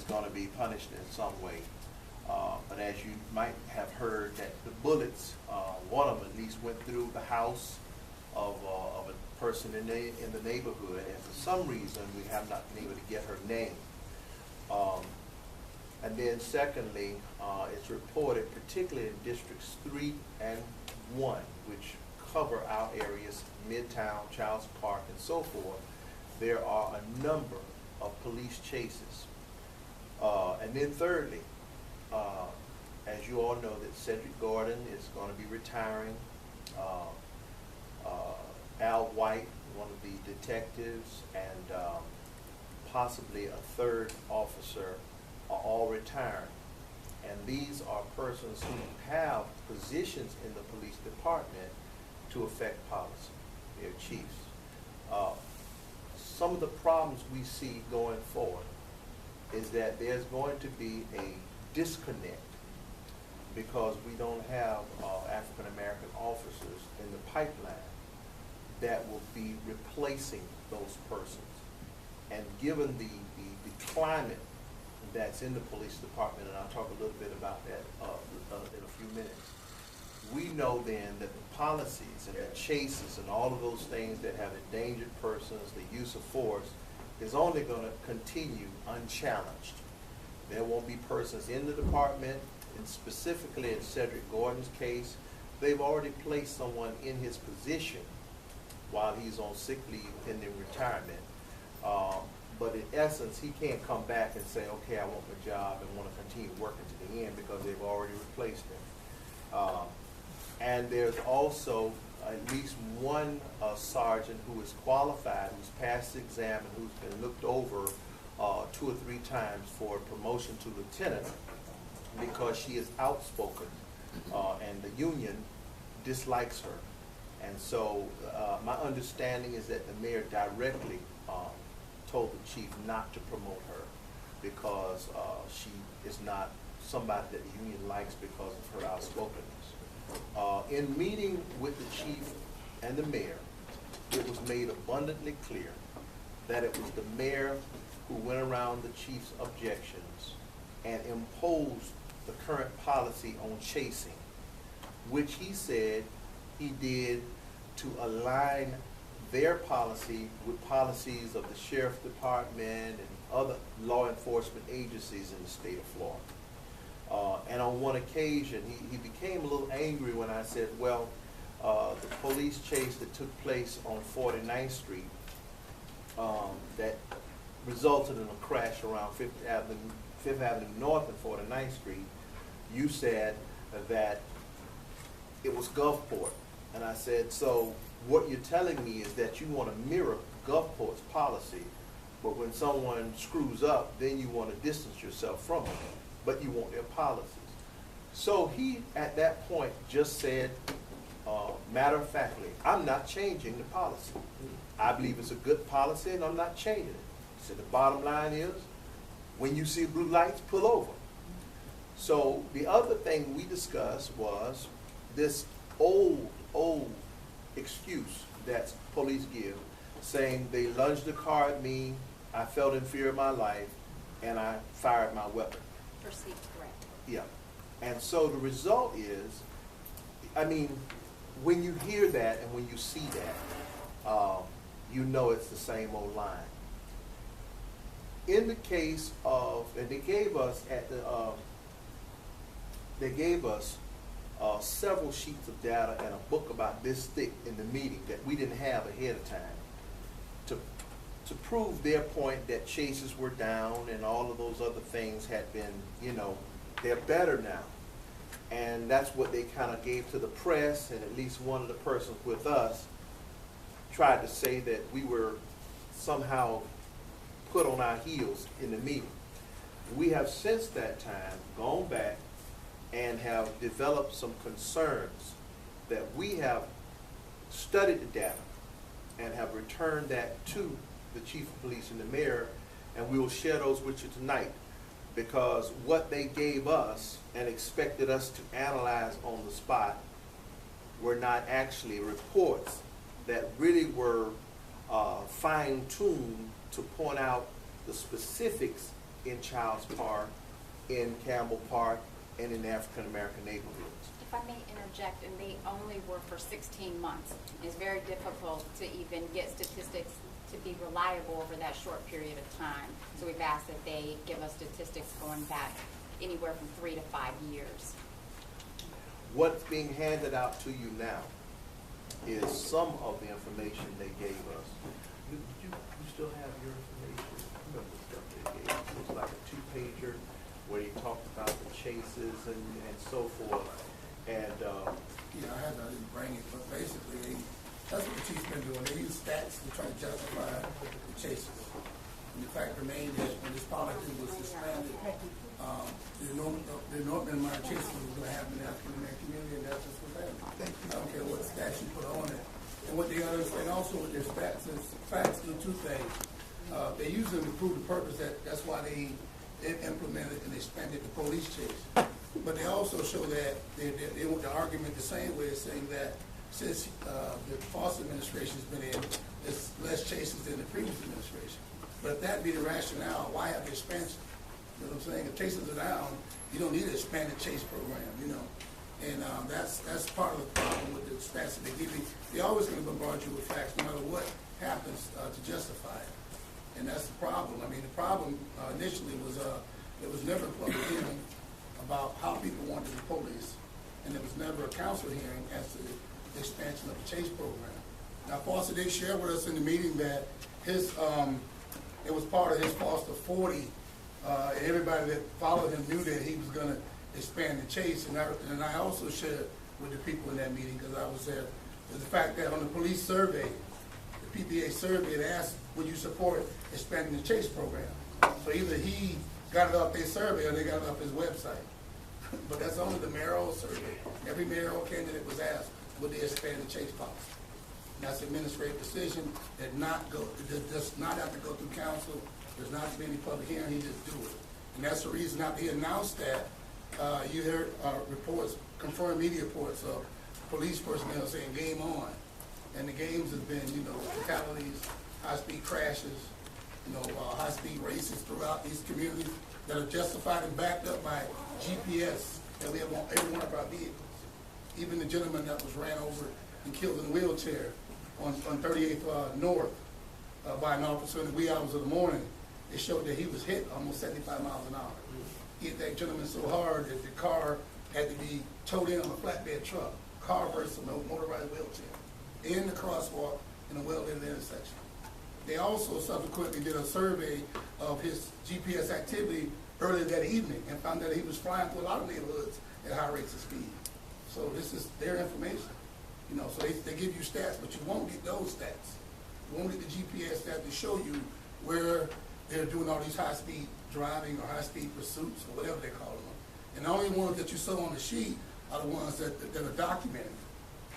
going to be punished in some way. But as you might have heard, that the bullets, one of them at least went through the house of a person in the neighborhood, and for some reason we have not been able to get her name. And then secondly, it's reported, particularly in districts 3 and 1, which cover our areas, Midtown, Childs Park, and so forth, there are a number of police chases. And then thirdly, as you all know, that Cedric Gordon is going to be retiring. Al White, one of the detectives, and possibly a third officer are all retiring. And these are persons who have positions in the police department to affect policy. They're chiefs. Some of the problems we see going forward is that there's going to be a disconnect because we don't have African American officers in the pipeline that will be replacing those persons. And given the climate that's in the police department, and I'll talk a little bit about that in a few minutes, we know then that the policies and the chases and all of those things that have endangered persons, the use of force, is only going to continue unchallenged. There won't be persons in the department, and specifically in Cedric Gordon's case, they've already placed someone in his position while he's on sick leave pending retirement. But in essence, he can't come back and say, okay, I want my job and want to continue working to the end because they've already replaced him. And there's also at least one sergeant who is qualified, who's passed the exam, and who's been looked over 2 or 3 times for promotion to lieutenant because she is outspoken, and the union dislikes her. And so my understanding is that the mayor directly told the chief not to promote her because she is not somebody that the union likes because of her outspokenness. In meeting with the chief and the mayor, it was made abundantly clear that it was the mayor who went around the chief's objections and imposed the current policy on chasing, which he said he did to align their policy with policies of the sheriff department and other law enforcement agencies in the state of Florida. And on one occasion, he became a little angry when I said, well, the police chase that took place on 49th Street that resulted in a crash around 5th Avenue North and 49th Street, you said that it was Gulfport. And I said, so what you're telling me is that you want to mirror Gulfport's policy, but when someone screws up, then you want to distance yourself from them, but you want their policies. So he, at that point, just said, matter-of-factly, I'm not changing the policy. I believe it's a good policy, and I'm not changing it. He said, the bottom line is, when you see blue lights, pull over. So the other thing we discussed was this old excuse that police give, saying they lunged the car at me, I felt in fear of my life, and I fired my weapon. Perceived threat. Yeah. And so the result is, I mean, when you hear that and when you see that, you know it's the same old line. In the case of, and they gave us several sheets of data and a book about this thick in the meeting that we didn't have ahead of time to prove their point that chases were down and all of those other things had been, you know, they're better now. And that's what they kind of gave to the press, and at least one of the persons with us tried to say that we were somehow put on our heels in the meeting. We have since that time gone back and have developed some concerns that we have studied the data and have returned that to the chief of police and the mayor, and we will share those with you tonight, because what they gave us and expected us to analyze on the spot were not actually reports that really were fine-tuned to point out the specifics in Childs Park, in Campbell Park, and in African American neighborhoods. If I may interject, and they only were for 16 months. It's very difficult to even get statistics to be reliable over that short period of time. So we've asked that they give us statistics going back anywhere from 3 to 5 years. What's being handed out to you now is some of the information they gave us. You still have your information? Remember the stuff they gave us? It was like a 2-pager where he talked about the chases and so forth. And yeah, I didn't bring it, but basically that's what the chief's been doing. They use stats to try to justify the chases. And the fact remains that when this policy was suspended, the enormous amount of chases was going to happen in the African American community, and that's just what happened. I don't care what stats you put on it. And what they understand also with their stats is facts do 2 things. They use them to prove the purpose that's why they implemented and expanded the police chase. But they also show that they want the argument the same way, saying that since the Foster administration has been in, there's less chases than the previous administration. But if that be the rationale, why have the expansion? You know what I'm saying? If chases are down, you don't need an expanded chase program, you know. And that's part of the problem with the stats that they give you. They're always going to bombard you with facts, no matter what happens to justify it. And that's the problem. I mean, the problem initially was there was never a public hearing about how people wanted the police, and there was never a council hearing as to the expansion of the chase program. Now, Foster did share with us in the meeting that his it was part of his Foster 40. Everybody that followed him knew that he was going to expand the chase, and I also shared with the people in that meeting, because I was there, is the fact that on the police survey, the PPA survey, it asked, would you support expanding the chase program? So either he got it off their survey or they got it off his website. But that's only the mayoral survey. Every mayoral candidate was asked, would they expand the chase policy? And that's an administrative decision that does not have to go through council. There's not to be any public hearing, he just do it. And that's the reason after he announced that, you heard reports, confirmed media reports of police personnel saying game on. And the games have been, you know, fatalities, high-speed crashes, you know, high-speed races throughout these communities that are justified and backed up by GPS that we have on every one of our vehicles. Even the gentleman that was ran over and killed in a wheelchair on 38th North by an officer in the wee hours of the morning, it showed that he was hit almost 75 miles an hour. He hit that gentleman so hard that the car had to be towed in on a flatbed truck. Car versus a motorized wheelchair. In the crosswalk in a well-lit intersection. They also subsequently did a survey of his GPS activity earlier that evening and found that he was flying through a lot of neighborhoods at high rates of speed. So this is their information. You know, so they give you stats, but you won't get those stats. You won't get the GPS stats to show you where they're doing all these high-speed driving or high-speed pursuits or whatever they call them. And the only ones that you saw on the sheet are the ones that are documented.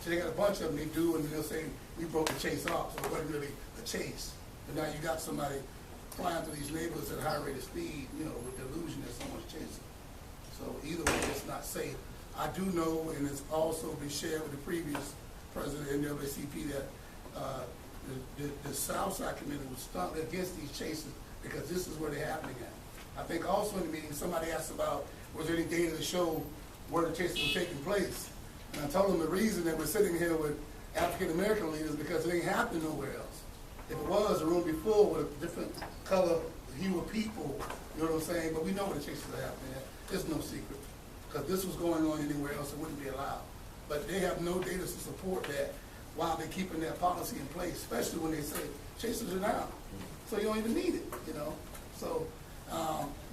So they got a bunch of them they do, and they'll say, we broke the chase off, so it wasn't really a chase. But now you got somebody flying through these neighborhoods at a high rate of speed, you know, with the illusion that someone's chasing. So either way, it's not safe. I do know, and it's also been shared with the previous president of NAACP, that the Southside Committee was stunned against these chases because this is where they're happening at. I think also in the meeting, somebody asked about, was there any data to show where the chases were taking place? And I told them the reason that we're sitting here with African American leaders because it ain't happening nowhere else. If it was, the room would be full with a different color, hue of people, you know what I'm saying? But we know where the chases are happening at. There's no secret. Because this was going on anywhere else, it wouldn't be allowed. But they have no data to support that while they're keeping that policy in place, especially when they say chases are down. So you don't even need it, you know? So,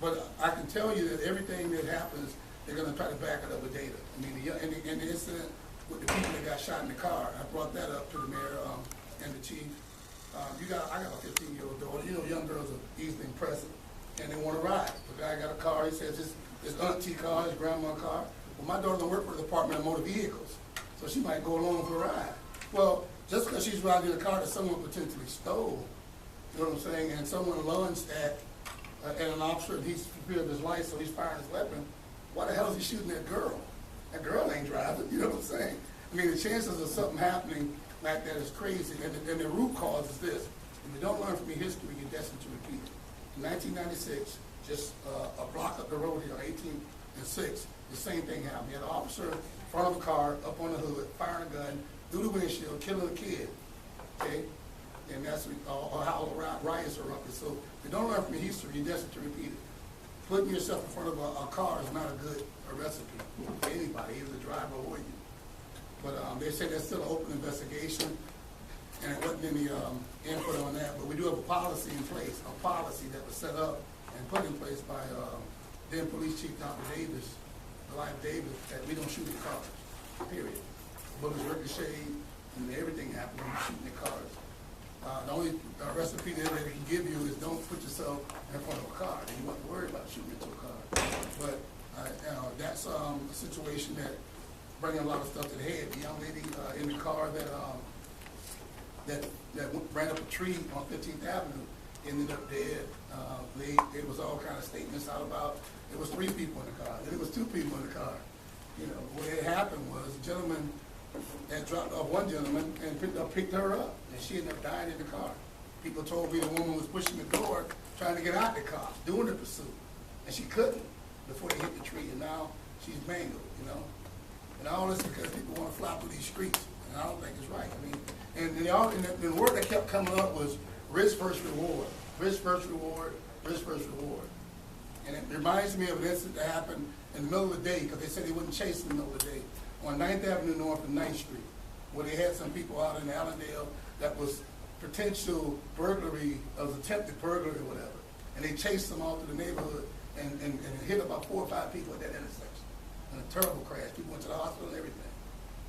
but I can tell you that everything that happens, they're going to try to back it up with data. I mean, in the incident with the people that got shot in the car, I brought that up to the mayor and the chief. I got a 15-year-old daughter. You know, young girls are easily impressive, and they want to ride. The guy got a car. He says his auntie car, his grandma car. Well, my daughter don't work for the Department of Motor Vehicles, so she might go along for a ride. Well, just because she's riding in a car that someone potentially stole, you know what I'm saying, and someone lunged at an officer, and he's fulfilled his life, so he's firing his weapon. Why the hell is he shooting that girl? That girl ain't driving, you know what I'm saying? I mean, the chances of something happening like that is crazy, and the root cause is this. If you don't learn from your history, you're destined to repeat it. In 1996, just a block up the road here, 18th and 6th, the same thing happened. You had an officer in front of a car, up on the hood, firing a gun through the windshield, killing a kid, okay? And that's how riots are up. So if you don't learn from your history, you're destined to repeat it. Putting yourself in front of a car is not a good recipe for anybody, either the driver or you. But they say there's still an open investigation, and it wasn't any input on that. But we do have a policy in place, a policy that was set up and put in place by then Police Chief Dr. Davis, Elias Davis, that we don't shoot at cars, period. Bullets ricochet and everything happens when you're shooting at cars. The only recipe that they can give you is don't put yourself in front of a car. And you want to worry about shooting into a car. But that's a situation that brings a lot of stuff to the head. The young lady in the car that ran up a tree on 15th Avenue ended up dead. It was all kind of statements out about it was 3 people in the car. Then it was 2 people in the car. You know, what had happened was a gentleman had dropped off one gentleman and picked her up, and she ended up dying in the car. People told me the woman was pushing the door, trying to get out the car, doing the pursuit, and she couldn't before they hit the tree, and now she's mangled, you know. And all this because people want to fly through these streets, and I don't think it's right. I mean, and the word that kept coming up was risk versus reward, risk versus reward, risk versus reward. And it reminds me of an incident that happened in the middle of the day, because they said they wouldn't chase in the middle of the day, on 9th Avenue North and 9th Street, where they had some people out in Allendale that was potential burglary, was attempted burglary or whatever. And they chased them all through the neighborhood and hit about 4 or 5 people at that intersection. And a terrible crash. People went to the hospital and everything,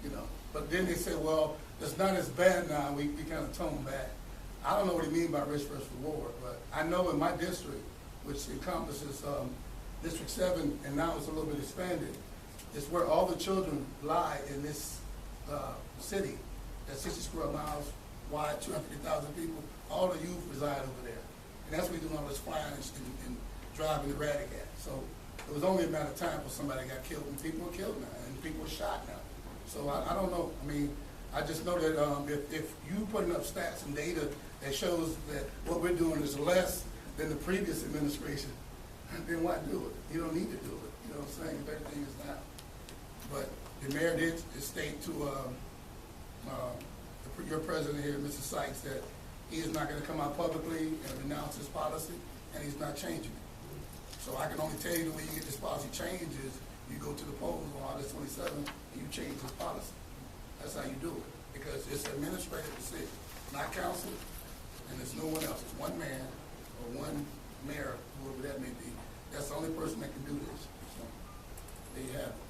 you know. But then they said, well, it's not as bad now. We kind of tone back. I don't know what they mean by risk versus reward, but I know in my district, which encompasses District 7, and now it's a little bit expanded, it's where all the children lie in this city that's 60 square miles wide, 250,000 people. All the youth reside over there. And that's where we do all this flying and driving the Raddick at. So it was only a matter of time before somebody got killed, and people are killed now, and people are shot now. So I don't know. I mean, I just know that if you putting up stats and data that shows that what we're doing is less than the previous administration, then why do it? You don't need to do it. You know what I'm saying? If everything is now. But the mayor did state to your president here, Mr. Sykes, that he is not going to come out publicly and renounce his policy, and he's not changing it. So I can only tell you the way you get this policy changed is you go to the polls on August 27th and you change this policy. That's how you do it, because it's an administrative decision, not council, and there's no one else. It's one man or one mayor, whoever that may be. That's the only person that can do this. So there you have it.